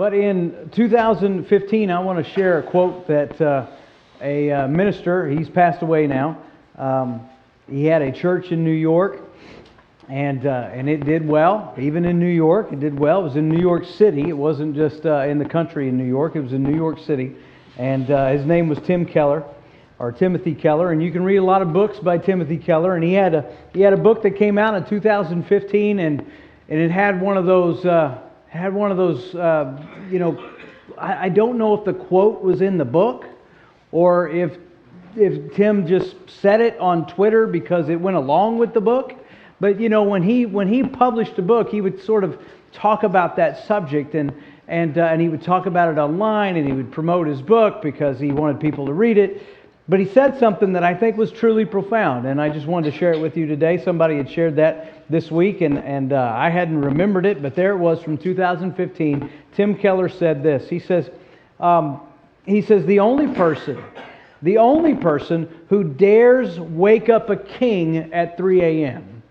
But in 2015, I want to share a quote that a minister, he's passed away now. He had a church in New York, and it did well. Even in New York, it did well. It was in New York City. It wasn't just in the country in New York. It was in New York City. And his name was Tim Keller, or Timothy Keller. And you can read a lot of books by Timothy Keller. And he had a book that came out in 2015, and it had one of those... I don't know if the quote was in the book or if Tim just said it on Twitter because it went along with the book. But when he published a book, he would sort of talk about that subject and he would talk about it online, and he would promote his book because he wanted people to read it. But he said something that I think was truly profound, and I just wanted to share it with you today. Somebody had shared that this week, and I hadn't remembered it, but there it was from 2015. Tim Keller said this. He says, the only person who dares wake up a king at 3 a.m.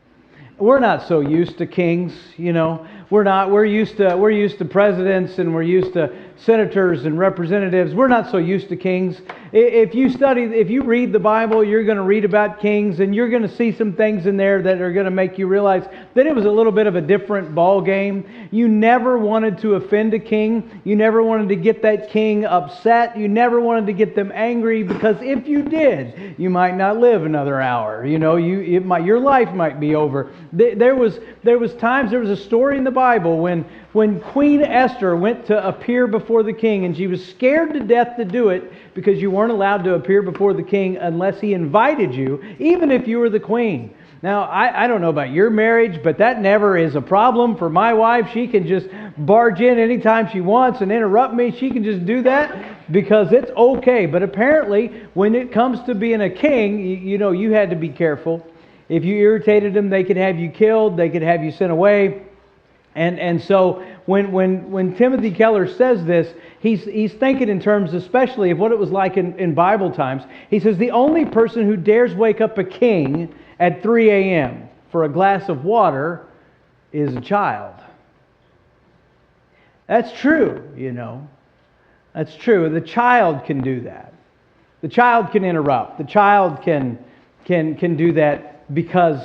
We're not so used to kings, We're not. We're used to presidents, and we're used to senators and representatives. We're not so used to kings. If you read the Bible, you're going to read about kings, and you're going to see some things in there that are going to make you realize that it was a little bit of a different ball game. You never wanted to offend a king. You never wanted to get that king upset. You never wanted to get them angry, because if you did, you might not live another hour. Your life might be over. There was a story in the Bible when Queen Esther went to appear before the king, and she was scared to death to do it because you weren't allowed to appear before the king unless he invited you, even if you were the queen. Now, I don't know about your marriage, but that never is a problem for my wife. She can just barge in anytime she wants and interrupt me. She can just do that because it's okay. But apparently, when it comes to being a king, you had to be careful. If you irritated them, they could have you killed. They could have you sent away. And so when Timothy Keller says this, he's thinking in terms especially of what it was like in Bible times. He says the only person who dares wake up a king at 3 a.m. for a glass of water is a child. That's true, That's true. The child can do that. The child can interrupt. The child can do that because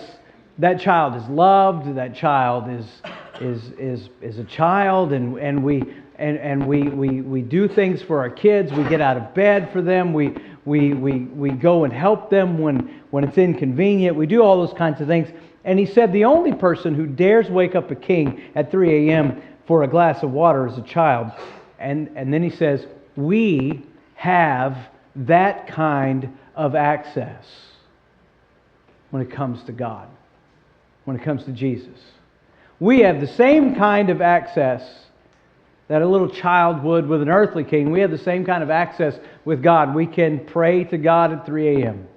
that child is loved. That child is a child, and we do things for our kids. We get out of bed for them. We go and help them when it's inconvenient. We do all those kinds of things. And he said the only person who dares wake up a king at 3 a.m. for a glass of water is a child. And then he says, we have that kind of access when it comes to God, when it comes to Jesus. We have the same kind of access that a little child would with an earthly king. We have the same kind of access with God. We can pray to God at 3 a.m.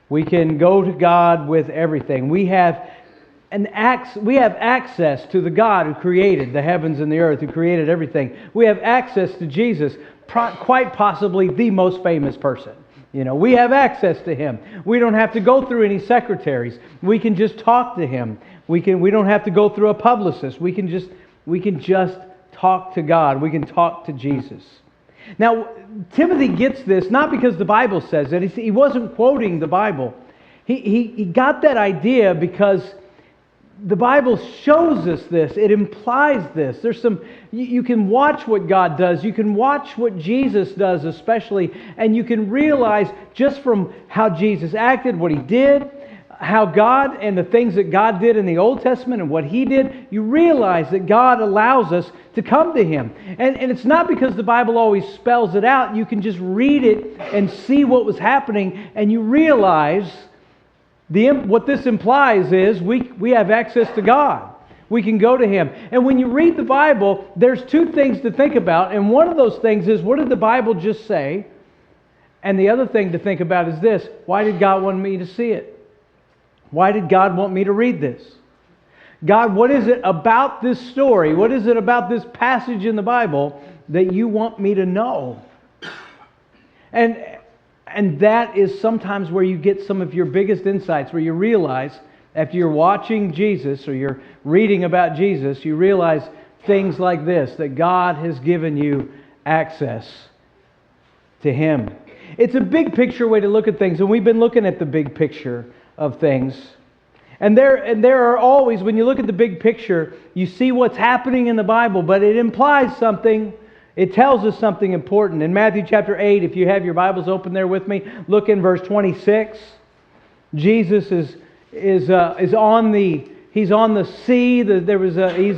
We can go to God with everything. We have access to the God who created the heavens and the earth, who created everything. We have access to Jesus, quite possibly the most famous person. We have access to Him. We don't have to go through any secretaries. We can just talk to Him. We don't have to go through a publicist. We can just talk to God. We can talk to Jesus. Now, Timothy gets this not because the Bible says it. He wasn't quoting the Bible. He got that idea because the Bible shows us this. It implies this. You can watch what God does. You can watch what Jesus does especially, and you can realize just from how Jesus acted, what He did, how God and the things that God did in the Old Testament and what He did, you realize that God allows us to come to Him. And it's not because the Bible always spells it out. You can just read it and see what was happening, and you realize what this implies is we have access to God. We can go to Him. And when you read the Bible, there's two things to think about. And one of those things is, what did the Bible just say? And the other thing to think about is this: why did God want me to see it? Why did God want me to read this? God, what is it about this story? What is it about this passage in the Bible that you want me to know? And that is sometimes where you get some of your biggest insights, where you realize, after you're watching Jesus or you're reading about Jesus, you realize things like this, that God has given you access to Him. It's a big picture way to look at things, and we've been looking at the big picture of things. And there are always, when you look at the big picture, you see what's happening in the Bible, but it implies something. It tells us something important. In Matthew chapter 8, if you have your Bibles open there with me, look in verse 26. Jesus is on the sea. He's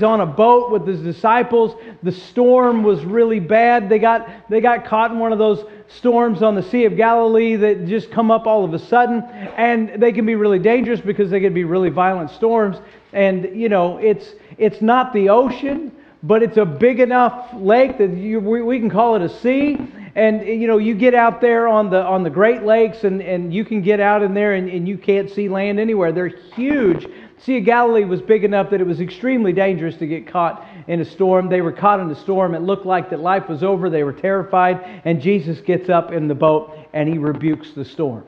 on a boat with his disciples. The storm was really bad. They got caught in one of those storms on the Sea of Galilee that just come up all of a sudden, and they can be really dangerous because they can be really violent storms. And it's not the ocean, but it's a big enough lake that we can call it a sea. And you get out there on the Great Lakes, and you can get out in there, and you can't see land anywhere. They're huge. Sea of Galilee was big enough that it was extremely dangerous to get caught in a storm. They were caught in a storm. It looked like that life was over. They were terrified. And Jesus gets up in the boat and He rebukes the storm.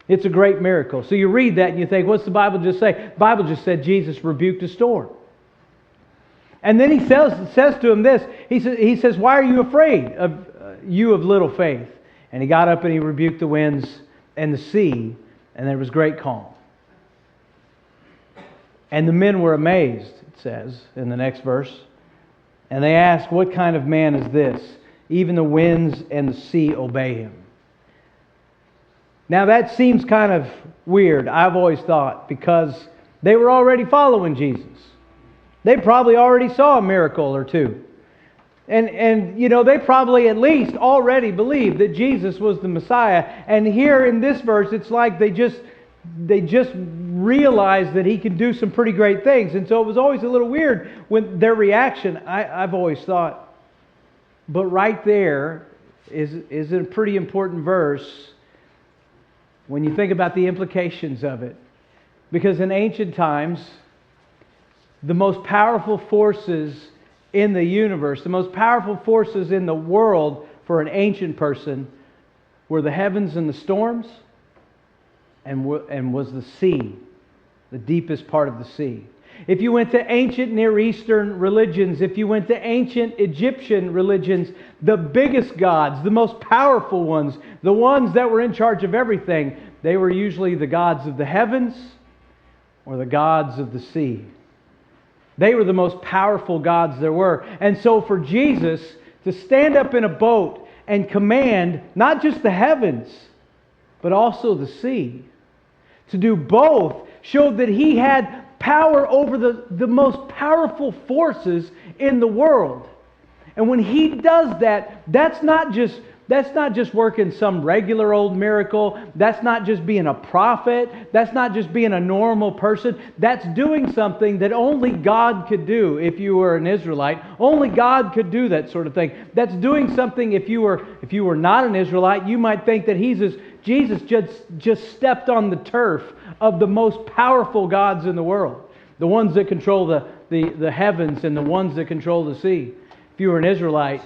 It's a great miracle. So you read that and you think, what's the Bible just say? The Bible just said Jesus rebuked a storm. And then He says to him this. He says, why are you afraid, you of little faith? And He got up and He rebuked the winds and the sea, and there was great calm. And the men were amazed, it says in the next verse. And they asked, what kind of man is this? Even the winds and the sea obey Him. Now that seems kind of weird, I've always thought, because they were already following Jesus. They probably already saw a miracle or two. And they probably at least already believed that Jesus was the Messiah. And here in this verse, it's like they just realized that He can do some pretty great things. And so it was always a little weird when their reaction, I've always thought. But right there is a pretty important verse when you think about the implications of it. Because in ancient times, the most powerful forces in the universe, the most powerful forces in the world for an ancient person were the heavens and the storms, and was the sea, the deepest part of the sea. If you went to ancient Near Eastern religions, if you went to ancient Egyptian religions, the biggest gods, the most powerful ones, the ones that were in charge of everything, they were usually the gods of the heavens or the gods of the sea. They were the most powerful gods there were. And so for Jesus to stand up in a boat and command not just the heavens, but also the sea, to do both, showed that He had power over the most powerful forces in the world. And when He does that, that's not just working some regular old miracle. That's not just being a prophet. That's not just being a normal person. That's doing something that only God could do if you were an Israelite. Only God could do that sort of thing. That's doing something if you were not an Israelite, you might think that Jesus just stepped on the turf of the most powerful gods in the world. The ones that control the heavens and the ones that control the sea. If you were an Israelite,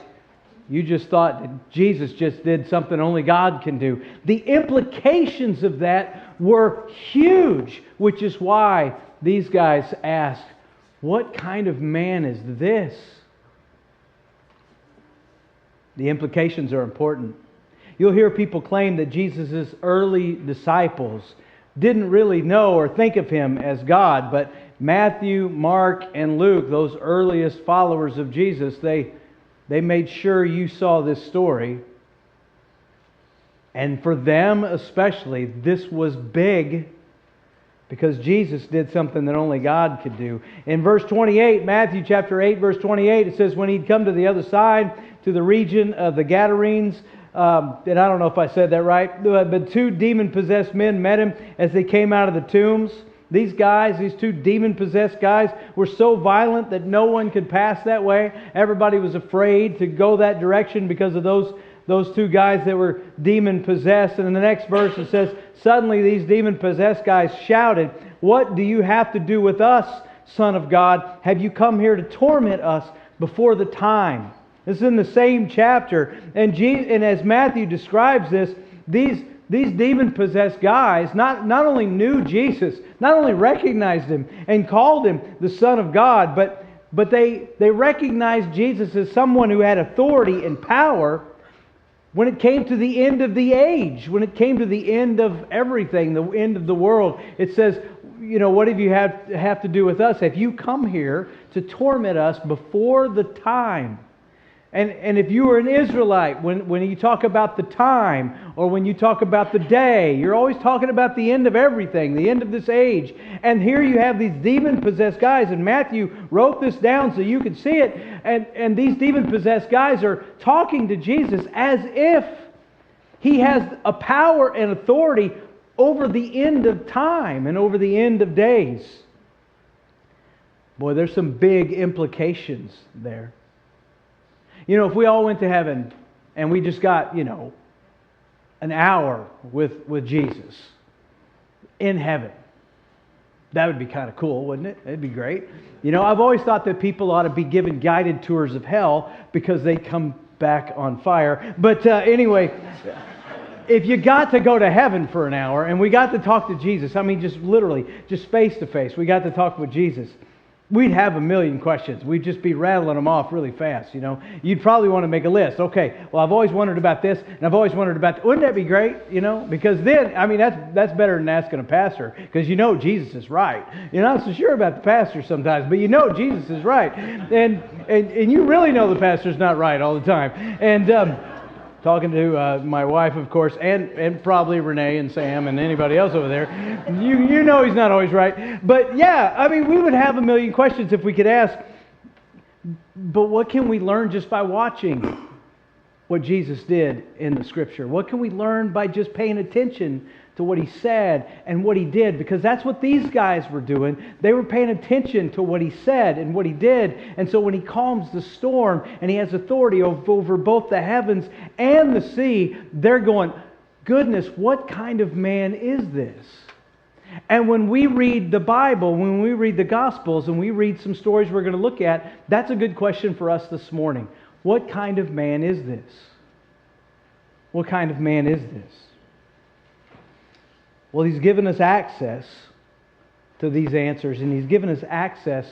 you just thought that Jesus just did something only God can do. The implications of that were huge, which is why these guys asked, what kind of man is this? The implications are important. You'll hear people claim that Jesus' early disciples didn't really know or think of Him as God, but Matthew, Mark, and Luke, those earliest followers of Jesus, they made sure you saw this story. And for them especially, this was big because Jesus did something that only God could do. In verse 28, Matthew chapter 8, verse 28, it says, when He'd come to the other side, to the region of the Gadarenes, and I don't know if I said that right, but two demon-possessed men met Him as they came out of the tombs. These two demon-possessed guys, were so violent that no one could pass that way. Everybody was afraid to go that direction because of those two guys that were demon-possessed. And in the next verse it says, suddenly these demon-possessed guys shouted, what do you have to do with us, Son of God? Have you come here to torment us before the time? This is in the same chapter. And as Matthew describes this, these demon-possessed guys not only knew Jesus, not only recognized Him and called Him the Son of God, but but they recognized Jesus as someone who had authority and power when it came to the end of the age, when it came to the end of everything, the end of the world. It says, what have you have to do with us? Have you come here to torment us before the time? And if you were an Israelite, when you talk about the time or when you talk about the day, you're always talking about the end of everything, the end of this age. And here you have these demon-possessed guys, and Matthew wrote this down so you could see it. And these demon-possessed guys are talking to Jesus as if He has a power and authority over the end of time and over the end of days. Boy, there's some big implications there. If we all went to heaven and we just got, an hour with Jesus in heaven, that would be kind of cool, wouldn't it? It'd be great. I've always thought that people ought to be given guided tours of hell because they come back on fire. But anyway, if you got to go to heaven for an hour and we got to talk to Jesus, just literally, just face to face, we got to talk with Jesus, we'd have a million questions. We'd just be rattling them off really fast, You'd probably want to make a list. Okay, well, I've always wondered about this, and I've always wondered about that. Wouldn't that be great, Because then, that's better than asking a pastor, because Jesus is right. You're not so sure about the pastor sometimes, but Jesus is right. And you really know the pastor's not right all the time. And talking to my wife, of course, and probably Renee and Sam and anybody else over there. You know he's not always right. But yeah, we would have a million questions if we could ask. But what can we learn just by watching what Jesus did in the Scripture? What can we learn by just paying attention to what He said and what He did? Because that's what these guys were doing. They were paying attention to what He said and what He did. And so when He calms the storm and He has authority over both the heavens and the sea, they're going, goodness, what kind of man is this? And when we read the Bible, when we read the Gospels, and we read some stories we're going to look at, that's a good question for us this morning. What kind of man is this? What kind of man is this? Well, He's given us access to these answers, and He's given us access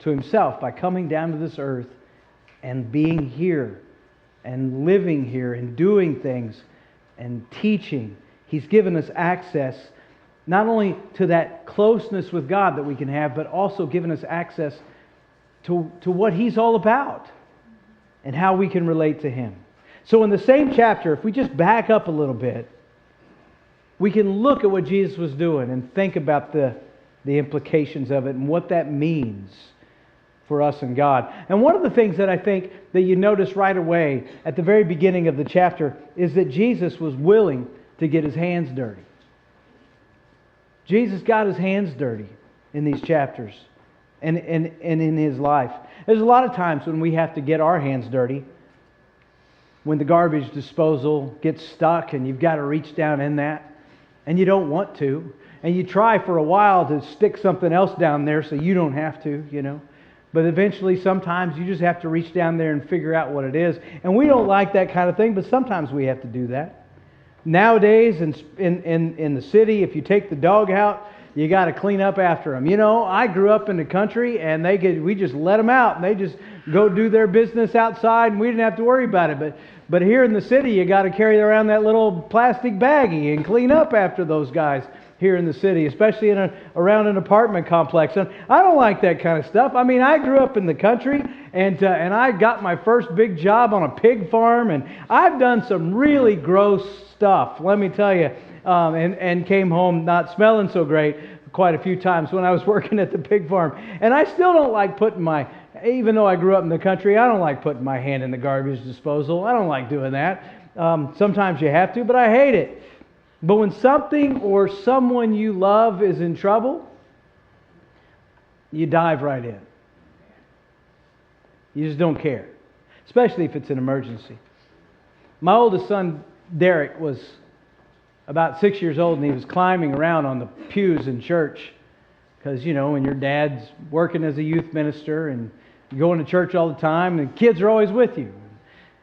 to Himself by coming down to this earth and being here and living here and doing things and teaching. He's given us access not only to that closeness with God that we can have, but also given us access to what He's all about and how we can relate to Him. So in the same chapter, if we just back up a little bit, we can look at what Jesus was doing and think about the implications of it and what that means for us and God. And one of the things that I think that you notice right away at the very beginning of the chapter is that Jesus was willing to get His hands dirty. Jesus got His hands dirty in these chapters and in His life. There's a lot of times when we have to get our hands dirty, when the garbage disposal gets stuck and you've got to reach down in that, and you don't want to, and you try for a while to stick something else down there so you don't have to, But eventually, sometimes you just have to reach down there and figure out what it is. And we don't like that kind of thing, but sometimes we have to do that. Nowadays, in the city, if you take the dog out, you got to clean up after them. I grew up in the country, and we just let them out, and they just go do their business outside, and we didn't have to worry about it. But here in the city, you got to carry around that little plastic baggie and clean up after those guys here in the city, especially around an apartment complex. And I don't like that kind of stuff. I grew up in the country, and I got my first big job on a pig farm, and I've done some really gross stuff, let me tell you, and came home not smelling so great quite a few times when I was working at the pig farm. And I still don't like even though I grew up in the country, I don't like putting my hand in the garbage disposal. I don't like doing that. Sometimes you have to, but I hate it. But when something or someone you love is in trouble, you dive right in. You just don't care, especially if it's an emergency. My oldest son, Derek, was about 6 years old, and he was climbing around on the pews in church because, when your dad's working as a youth minister and you're going to church all the time, and the kids are always with you.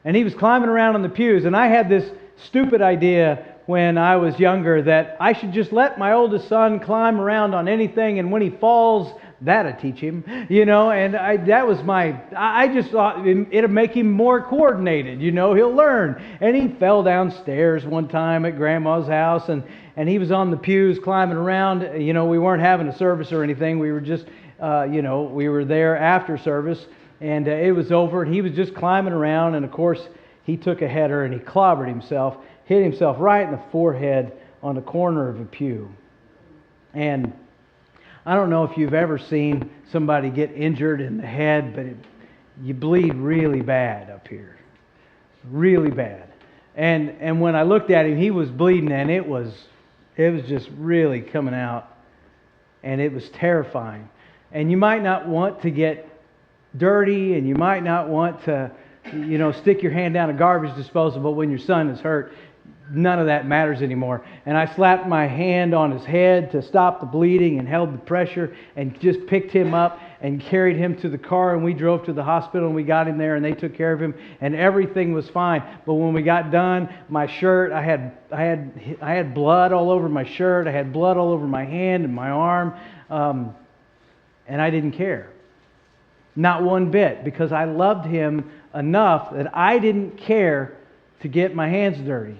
And he was climbing around on the pews, and I had this stupid idea when I was younger that I should just let my oldest son climb around on anything, and when he falls, that'd teach him, and that was I just thought it'd make him more coordinated, he'll learn. And he fell downstairs one time at Grandma's house, and he was on the pews climbing around. We weren't having a service or anything. We were just, we were there after service, and it was over, and he was just climbing around, and of course, he took a header and he clobbered himself, hit himself right in the forehead on the corner of a pew. And I don't know if you've ever seen somebody get injured in the head, but you bleed really bad up here. Really bad. And when I looked at him, he was bleeding, and it was just really coming out. And it was terrifying. And you might not want to get dirty, and you might not want to stick your hand down a garbage disposal, but when your son is hurt, none of that matters anymore. And I slapped my hand on his head to stop the bleeding and held the pressure and just picked him up and carried him to the car, and we drove to the hospital, and we got him there, and they took care of him, and everything was fine. But when we got done, my shirt, I had blood all over my shirt, I had blood all over my hand and my arm, and I didn't care. Not one bit, because I loved him enough that I didn't care to get my hands dirty.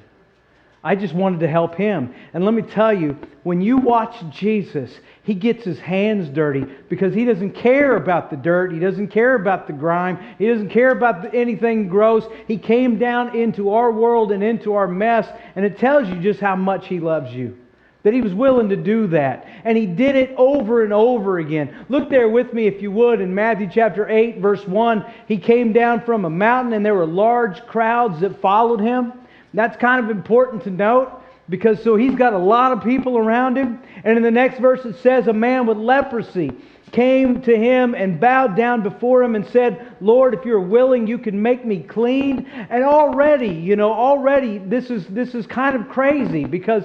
I just wanted to help him. And let me tell you, when you watch Jesus, He gets His hands dirty because He doesn't care about the dirt. He doesn't care about the grime. He doesn't care about anything gross. He came down into our world and into our mess, and it tells you just how much He loves you. That He was willing to do that. And He did it over and over again. Look there with me, if you would, in Matthew chapter 8, verse 1. He came down from a mountain, and there were large crowds that followed Him. That's kind of important to note, because so He's got a lot of people around Him. And in the next verse it says, a man with leprosy came to Him and bowed down before Him and said, Lord, if you're willing, you can make me clean. And already this is kind of crazy, because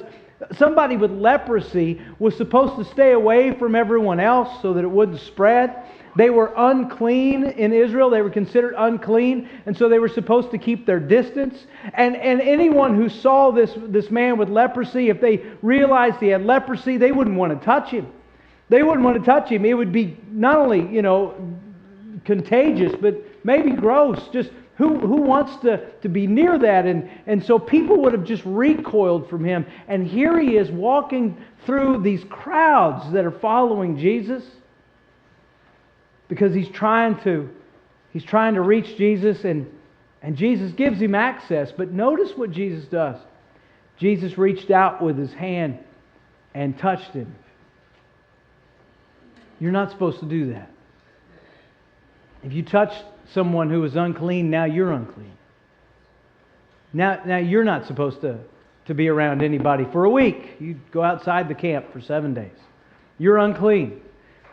somebody with leprosy was supposed to stay away from everyone else so that it wouldn't spread. They were unclean in Israel. They were considered unclean, and so they were supposed to keep their distance. And anyone who saw this man with leprosy, if they realized he had leprosy, they wouldn't want to touch him. They wouldn't want to touch him. It would be not only, contagious, but maybe gross. Just who wants to be near that? And so people would have just recoiled from him. And here he is walking through these crowds that are following Jesus, because he's trying to reach Jesus, and Jesus gives him access. But notice what Jesus does. Jesus reached out with His hand and touched him. You're not supposed to do that. If you touch someone who is unclean, now you're unclean. Now you're not supposed to be around anybody for a week. You go outside the camp for 7 days. You're unclean.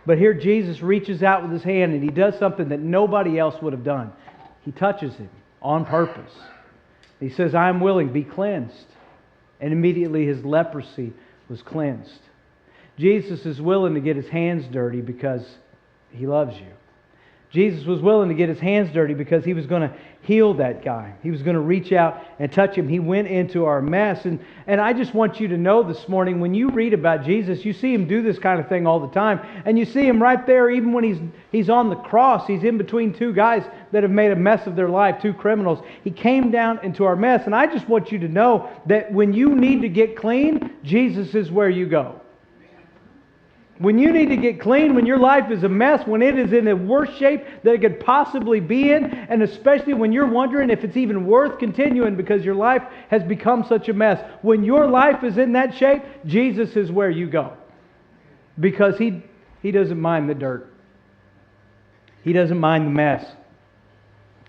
But here Jesus reaches out with His hand, and He does something that nobody else would have done. He touches him on purpose. He says, I am willing, be cleansed. And immediately his leprosy was cleansed. Jesus is willing to get His hands dirty because He loves you. Jesus was willing to get His hands dirty because He was going to heal that guy. He was going to reach out and touch him. He went into our mess. And I just want you to know this morning, when you read about Jesus, you see Him do this kind of thing all the time. And you see Him right there, even when He's on the cross. He's in between two guys that have made a mess of their life, two criminals. He came down into our mess. And I just want you to know that when you need to get clean, Jesus is where you go. When you need to get clean, when your life is a mess, when it is in the worst shape that it could possibly be in, and especially when you're wondering if it's even worth continuing because your life has become such a mess. When your life is in that shape, Jesus is where you go. Because He doesn't mind the dirt. He doesn't mind the mess.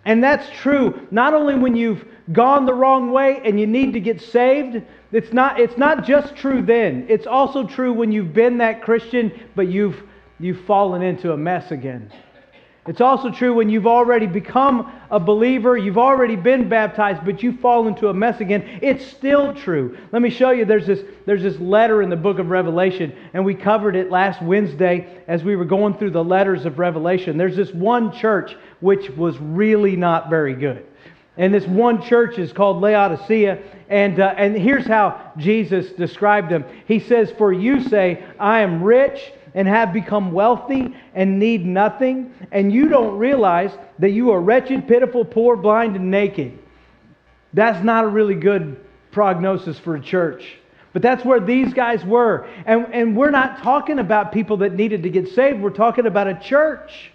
And that's true not only when you've gone the wrong way and you need to get saved. It's not just true then. It's also true when you've been that Christian, but you've fallen into a mess again. It's also true when you've already become a believer, you've already been baptized, but you fall into a mess again. It's still true. Let me show you. There's this letter in the book of Revelation, and we covered it last Wednesday as we were going through the letters of Revelation. There's this one church which was really not very good. And this one church is called Laodicea. And here's how Jesus described them. He says, for you say, I am rich and have become wealthy and need nothing, and you don't realize that you are wretched, pitiful, poor, blind, and naked. That's not a really good prognosis for a church. But that's where these guys were. And we're not talking about people that needed to get saved. We're talking about a church.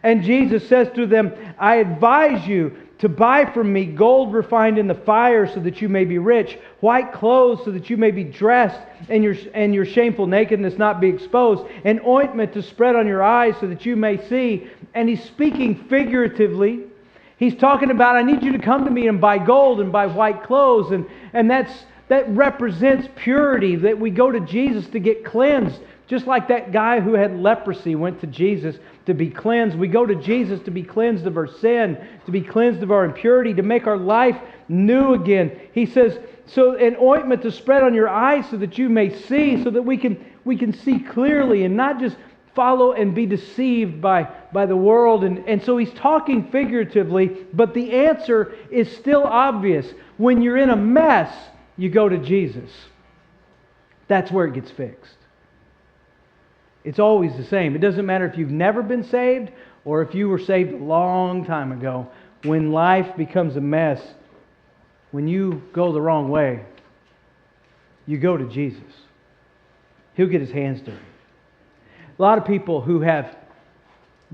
And Jesus says to them, I advise you to buy from me gold refined in the fire so that you may be rich, white clothes so that you may be dressed and your shameful nakedness not be exposed, and ointment to spread on your eyes so that you may see. And He's speaking figuratively. He's talking about, I need you to come to me and buy gold and buy white clothes. And that represents purity, that we go to Jesus to get cleansed. Just like that guy who had leprosy went to Jesus to be cleansed. We go to Jesus to be cleansed of our sin, to be cleansed of our impurity, to make our life new again. He says, so an ointment to spread on your eyes so that you may see, so that we can see clearly and not just follow and be deceived by the world. And so He's talking figuratively, but the answer is still obvious. When you're in a mess, you go to Jesus. That's where it gets fixed. It's always the same. It doesn't matter if you've never been saved or if you were saved a long time ago. When life becomes a mess, when you go the wrong way, you go to Jesus. He'll get His hands dirty. A lot of people who have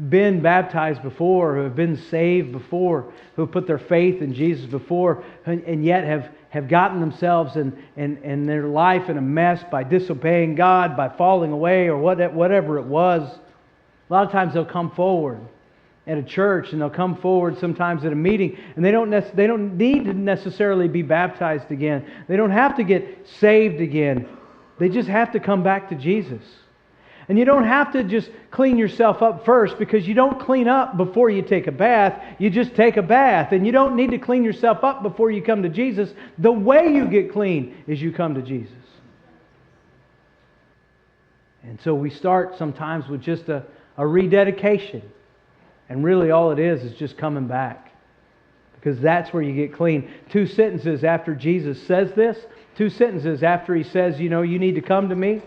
been baptized before, who have been saved before, who have put their faith in Jesus before, and yet have gotten themselves and their life in a mess by disobeying God, by falling away, or whatever it was. A lot of times they'll come forward at a church, and they'll come forward sometimes at a meeting, and they don't need to necessarily be baptized again. They don't have to get saved again. They just have to come back to Jesus. And you don't have to just clean yourself up first, because you don't clean up before you take a bath. You just take a bath. And you don't need to clean yourself up before you come to Jesus. The way you get clean is you come to Jesus. And so we start sometimes with just a rededication. And really all it is just coming back. Because that's where you get clean. 2 sentences after Jesus says this. 2 sentences after He says, you need to come to me.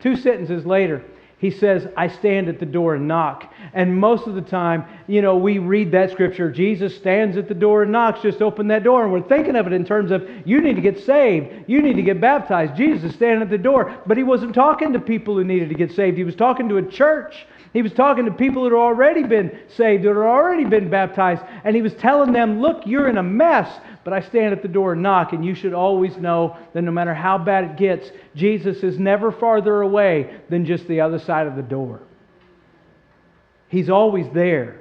2 sentences later, He says, I stand at the door and knock. And most of the time, we read that scripture, Jesus stands at the door and knocks, just open that door. And we're thinking of it in terms of, you need to get saved. You need to get baptized. Jesus is standing at the door. But He wasn't talking to people who needed to get saved. He was talking to a church. He was talking to people that had already been saved, that had already been baptized. And He was telling them, look, you're in a mess, but I stand at the door and knock. And you should always know that no matter how bad it gets, Jesus is never farther away than just the other side of the door. He's always there.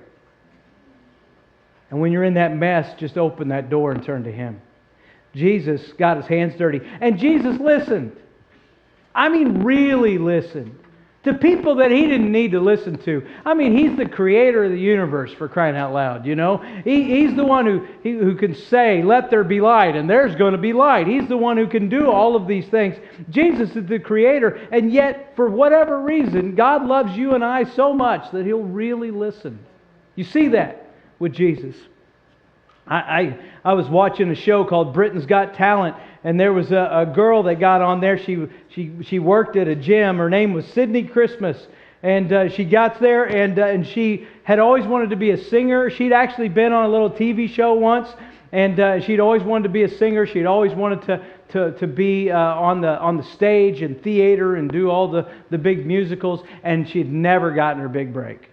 And when you're in that mess, just open that door and turn to Him. Jesus got His hands dirty. And Jesus listened. I mean, really listened. To people that He didn't need to listen to. I mean, He's the creator of the universe, for crying out loud, He's the one who can say, let there be light, and there's going to be light. He's the one who can do all of these things. Jesus is the creator, and yet, for whatever reason, God loves you and I so much that He'll really listen. You see that with Jesus. I was watching a show called Britain's Got Talent, and there was a girl that got on there. She worked at a gym. Her name was Sydney Christmas, and she got there, and she had always wanted to be a singer. She'd actually been on a little TV show once, and she'd always wanted to be a singer. She'd always wanted to be on the stage and theater and do all the big musicals, and she'd never gotten her big break.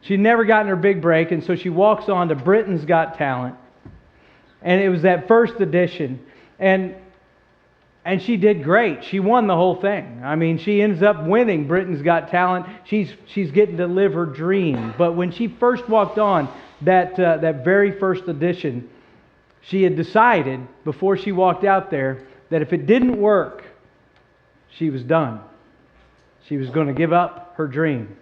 She'd never gotten her big break, and so she walks on to Britain's Got Talent. And it was that first edition. And she did great. She won the whole thing. I mean, she ends up winning Britain's Got Talent. She's getting to live her dream. But when she first walked on that very first edition, she had decided before she walked out there that if it didn't work, she was done. She was going to give up her dream.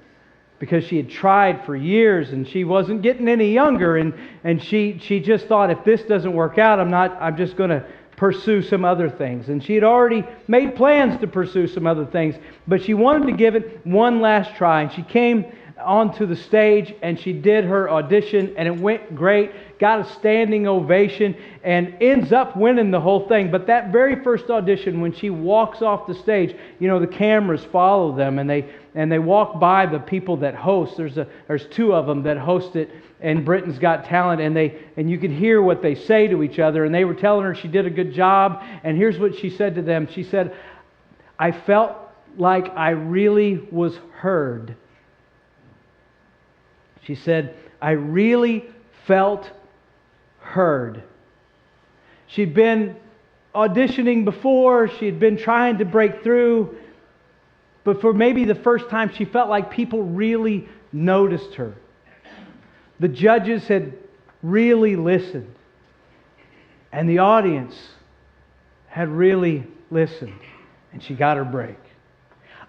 Because she had tried for years and she wasn't getting any younger, and she just thought, if this doesn't work out, I'm just going to pursue some other things. And she had already made plans to pursue some other things, but she wanted to give it one last try. And she came onto the stage and she did her audition and it went great, got a standing ovation and ends up winning the whole thing. But that very first audition, when she walks off the stage, the cameras follow them and they walk by the people that host. There's two of them that host it in Britain's Got Talent, and you could hear what they say to each other, and they were telling her she did a good job. And here's what she said to them. She said, "I felt like I really was heard." She said, "I really felt heard." She'd been auditioning before, she had been trying to break through, but for maybe the first time she felt like people really noticed her. The judges had really listened, and the audience had really listened, and she got her break.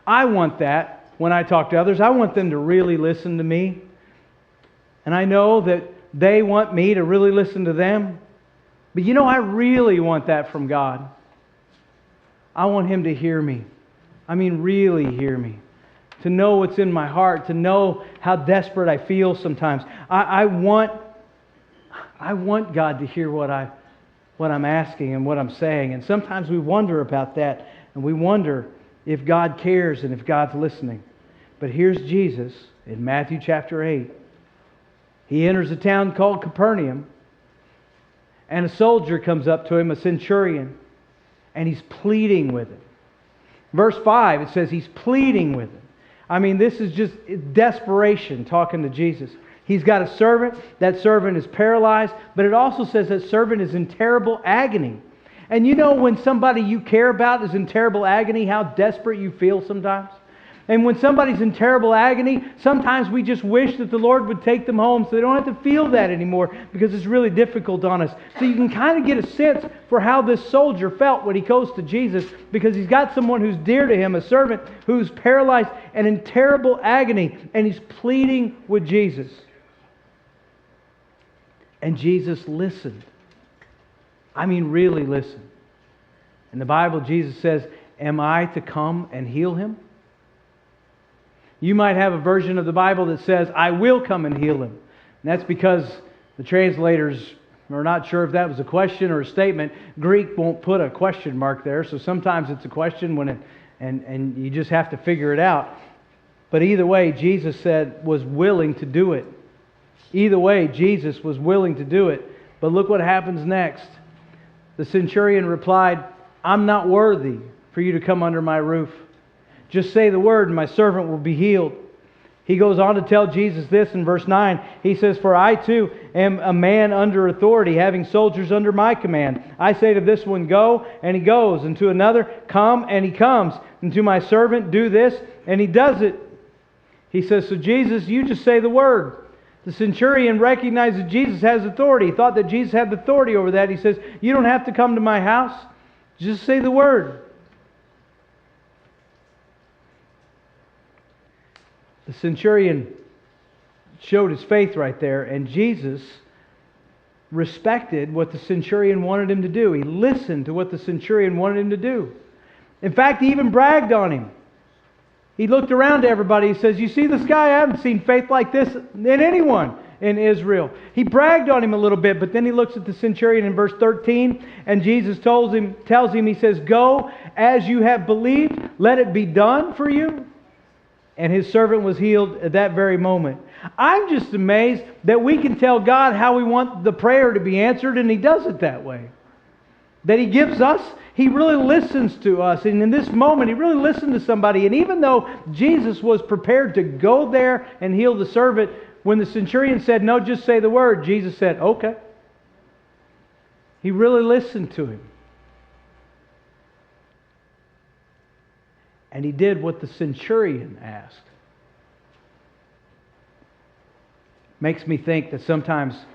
I want that when I talk to others. I want them to really listen to me. And I know that they want me to really listen to them. But I really want that from God. I want Him to hear me. I mean, really hear me. To know what's in my heart. To know how desperate I feel sometimes. I want God to hear what I'm asking and what I'm saying. And sometimes we wonder about that. And we wonder if God cares and if God's listening. But here's Jesus in Matthew chapter 8. He enters a town called Capernaum, and a soldier comes up to him, a centurion, and he's pleading with him. Verse 5, it says he's pleading with him. I mean, this is just desperation talking to Jesus. He's got a servant. That servant is paralyzed, but it also says that servant is in terrible agony. And when somebody you care about is in terrible agony, how desperate you feel sometimes? And when somebody's in terrible agony, sometimes we just wish that the Lord would take them home so they don't have to feel that anymore, because it's really difficult on us. So you can kind of get a sense for how this soldier felt when he goes to Jesus, because he's got someone who's dear to him, a servant who's paralyzed and in terrible agony, and he's pleading with Jesus. And Jesus listened. I mean, really listened. In the Bible, Jesus says, "Am I to come and heal him?" You might have a version of the Bible that says, "I will come and heal him." And that's because the translators are not sure if that was a question or a statement. Greek won't put a question mark there, so sometimes it's a question and you just have to figure it out. But either way, Jesus was willing to do it. Either way, Jesus was willing to do it. But look what happens next. The centurion replied, "I'm not worthy for you to come under my roof. Just say the word and my servant will be healed." He goes on to tell Jesus this in verse 9. He says, "For I too am a man under authority, having soldiers under my command. I say to this one, 'Go,' and he goes, and to another, 'Come,' and he comes, and to my servant, 'Do this,' and he does it." He says, "So Jesus, you just say the word." The centurion recognized that Jesus has authority. He thought that Jesus had authority over that. He says, "You don't have to come to my house. Just say the word." The centurion showed his faith right there, and Jesus respected what the centurion wanted him to do. He listened to what the centurion wanted him to do. In fact, he even bragged on him. He looked around to everybody. He says, "You see this guy? I haven't seen faith like this in anyone in Israel." He bragged on him a little bit, but then he looks at the centurion in verse 13, and Jesus tells him, he says, "Go as you have believed, let it be done for you." And his servant was healed at that very moment. I'm just amazed that we can tell God how we want the prayer to be answered, and He does it that way. That He gives us, He really listens to us. And in this moment, He really listened to somebody. And even though Jesus was prepared to go there and heal the servant, when the centurion said, "No, just say the word," Jesus said, "Okay." He really listened to him. And he did what the centurion asked. Makes me think that sometimes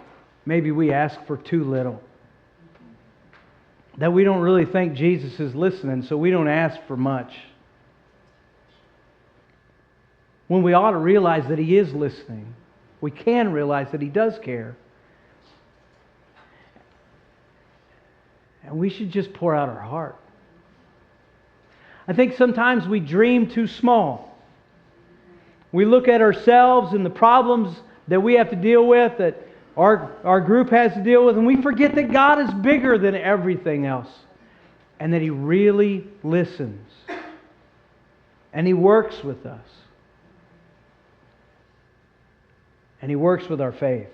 maybe we ask for too little. That we don't really think Jesus is listening, so we don't ask for much. When we ought to realize that He is listening. We can realize that He does care. And we should just pour out our heart. I think sometimes we dream too small. We look at ourselves and the problems that we have to deal with, that our group has to deal with, and we forget that God is bigger than everything else, and that He really listens, and He works with us, and He works with our faith.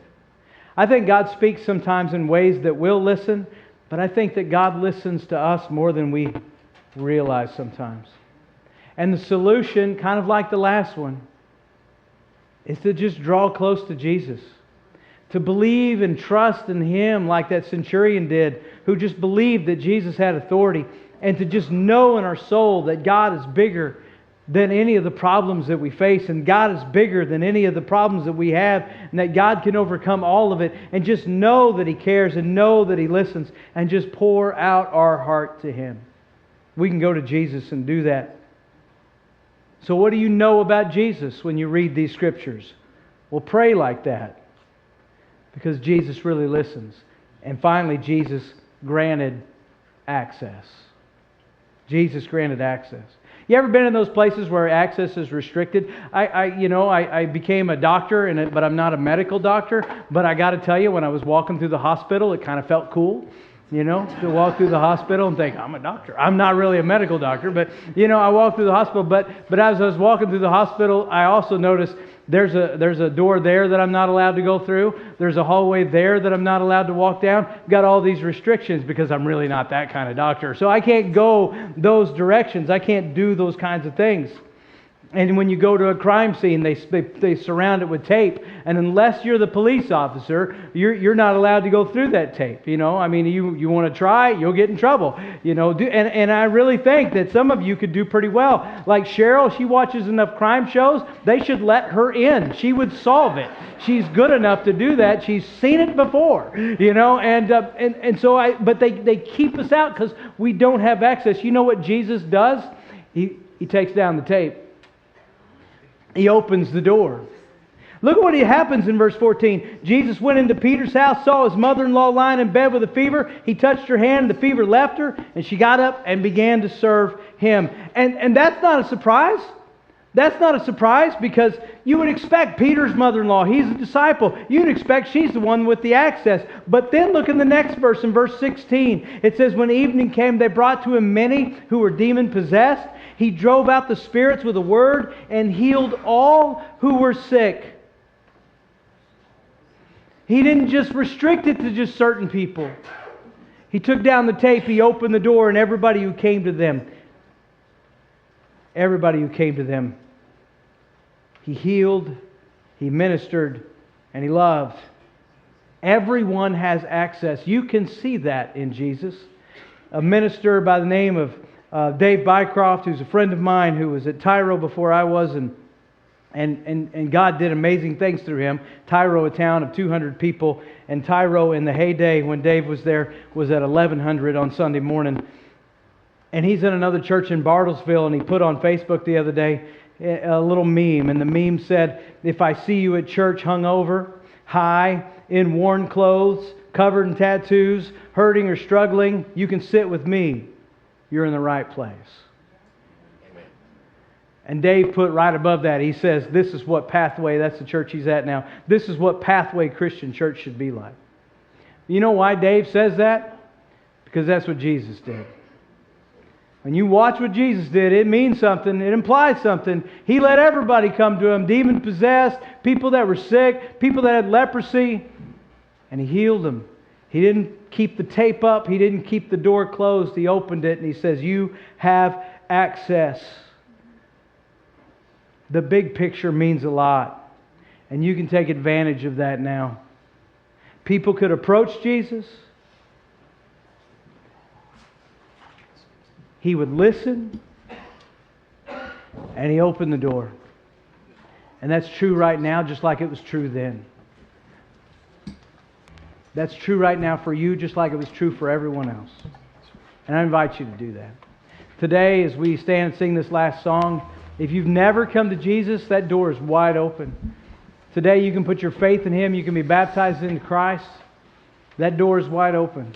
I think God speaks sometimes in ways that we'll listen, but I think that God listens to us more than we realize sometimes. And the solution, kind of like the last one, is to just draw close to Jesus. To believe and trust in Him like that centurion did, who just believed that Jesus had authority. And to just know in our soul that God is bigger than any of the problems that we face. And God is bigger than any of the problems that we have. And that God can overcome all of it. And just know that He cares and know that He listens. And just pour out our heart to Him. We can go to Jesus and do that. So what do you know about Jesus when you read these scriptures? Well, pray like that. Because Jesus really listens. And finally, Jesus granted access. Jesus granted access. You ever been in those places where access is restricted? I became a doctor, but I'm not a medical doctor. But I got to tell you, when I was walking through the hospital, it kind of felt cool. To walk through the hospital and think, I'm a doctor. I'm not really a medical doctor, but, I walked through the hospital. But as I was walking through the hospital, I also noticed there's a door there that I'm not allowed to go through. There's a hallway there that I'm not allowed to walk down. I've got all these restrictions because I'm really not that kind of doctor. So I can't go those directions. I can't do those kinds of things. And when you go to a crime scene, they surround it with tape. And unless you're the police officer, you're not allowed to go through that tape. You want to try, you'll get in trouble. And I really think that some of you could do pretty well. Like Cheryl, she watches enough crime shows. They should let her in. She would solve it. She's good enough to do that. She's seen it before. But they keep us out because we don't have access. You know what Jesus does? He takes down the tape. He opens the door. Look at what happens in verse 14. Jesus went into Peter's house, saw his mother-in-law lying in bed with a fever. He touched her hand, the fever left her, and she got up and began to serve him. And that's not a surprise. That's not a surprise because you would expect Peter's mother-in-law, he's a disciple. You'd expect she's the one with the access. But then look in the next verse, in verse 16. It says, when evening came, they brought to him many who were demon-possessed. He drove out the spirits with a word and healed all who were sick. He didn't just restrict it to just certain people. He took down the tape, He opened the door, and everybody who came to them, He healed, He ministered, and He loved. Everyone has access. You can see that in Jesus. A minister by the name of Dave Bycroft, who's a friend of mine, who was at Tyro before I was, and God did amazing things through him. Tyro, a town of 200 people, and Tyro in the heyday when Dave was there was at 1,100 on Sunday morning. And he's in another church in Bartlesville, and he put on Facebook the other day a little meme, and the meme said, if I see you at church hungover, high, in worn clothes, covered in tattoos, hurting or struggling, you can sit with me. You're in the right place. Amen. And Dave put right above that, he says, this is what Pathway, that's the church he's at now, this is what Pathway Christian Church should be like. You know why Dave says that? Because that's what Jesus did. When you watch what Jesus did, it means something. It implies something. He let everybody come to Him, demon-possessed, people that were sick, people that had leprosy, and He healed them. He didn't keep the tape up. He didn't keep the door closed. He opened it and He says, you have access. The big picture means a lot. And you can take advantage of that now. People could approach Jesus. He would listen. And He opened the door. And that's true right now just like it was true then. That's true right now for you just like it was true for everyone else. And I invite you to do that. Today, as we stand and sing this last song, if you've never come to Jesus, that door is wide open. Today, you can put your faith in Him. You can be baptized into Christ. That door is wide open.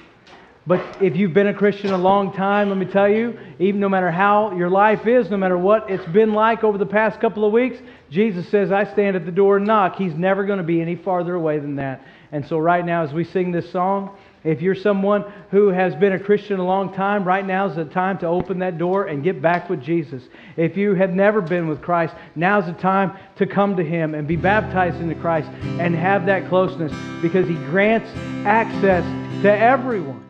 But if you've been a Christian a long time, let me tell you, even no matter how your life is, no matter what it's been like over the past couple of weeks, Jesus says, I stand at the door and knock. He's never going to be any farther away than that. And so right now as we sing this song, if you're someone who has been a Christian a long time, right now is the time to open that door and get back with Jesus. If you have never been with Christ, now's the time to come to Him and be baptized into Christ and have that closeness, because He grants access to everyone.